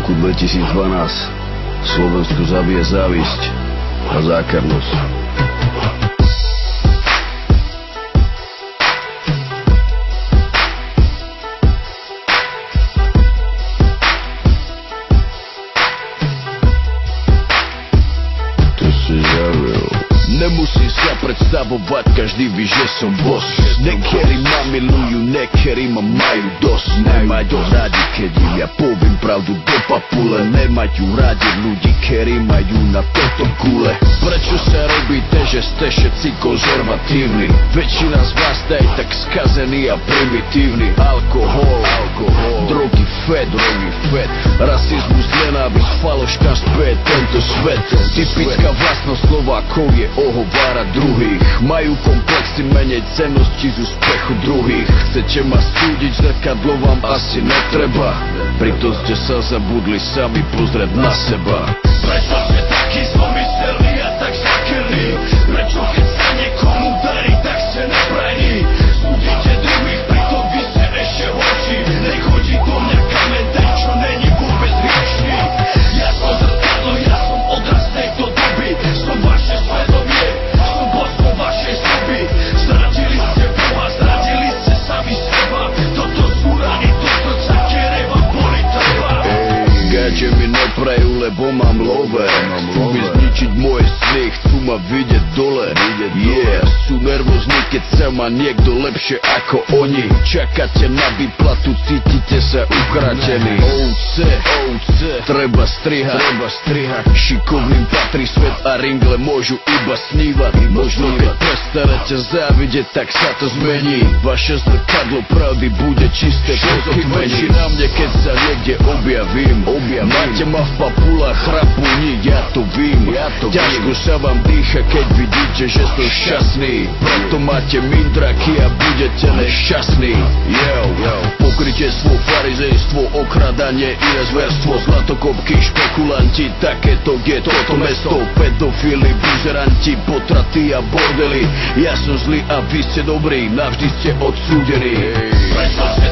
roku 2012 Slovensku zabije závisť a zákernosť. Nemusím sa predstavovať, každý ví, že som boss. Niektorí ma milujú, niektorí ma majú dosť. Nemajú radi, keď im ja poviem pravdu do papule. Nemajú radi ľudí, ktorí majú na toto kule. Prečo sa robíte, že ste všetci konzervatívni? Väčšina z vás je tak skazený a primitívny. Alkohol, drogy, fet, rasizmus, nenávisť, falošná späť tento svet. Typická vlastnosť Slovákov je ohovárať druhých. Majú komplexy, menej cennosti z úspechu druhých. Chcete ma súdiť, zrkadlo vám asi netreba. Pritom ste sa zabudli sami pozrieť na seba. Prečo ste taký zlomyselný a tak zakrný? Prečo keď sa niekomu darí, tak ste neprajní? Súdite druhých, pritom vy ste ešte horší. Nechodí do mňa kamen, ten čo není vôbec riešný. Ja som zrkadlo, ja som odraz tejto doby. Som vaše svedomie, som božstvo vašej soby. Zradili ste Boha, zradili ste sami seba. Toto sú rany, do srdca, ktoré vám boli treba. Gače mi neprajú, lebo mám love. Chcú mi zničiť moje sny, chcú ma vidieť dole. Sú nervózni, keď sa má niekto lepšie ako oni. Čakáte na výplatu, cítite sa ukratení. Ovce, treba strihať. Šikovným patrí svet a ringle môžu iba snívať. Možno keď prestanete závidieť, tak sa to zmení. Vaše zrkadlo pravdy bude čisté. Pozor na mne, keď sa niekde objavím. Máte ma v papulách, chrapuní, ja to vím. Ťažko sa vám dýcha, keď vidíte, že som šťastný. Preto máte mindraky a budete nešťastní. Pokrytectvo, farizejstvo, okradanie, iné zverstvo, zlatokopky, špekulanti, takéto je toto mesto. Pedofili, buzeranti, potraty a bordely. Ja som zlý a vy ste dobrí, navždy ste odsúdení. Prečo ste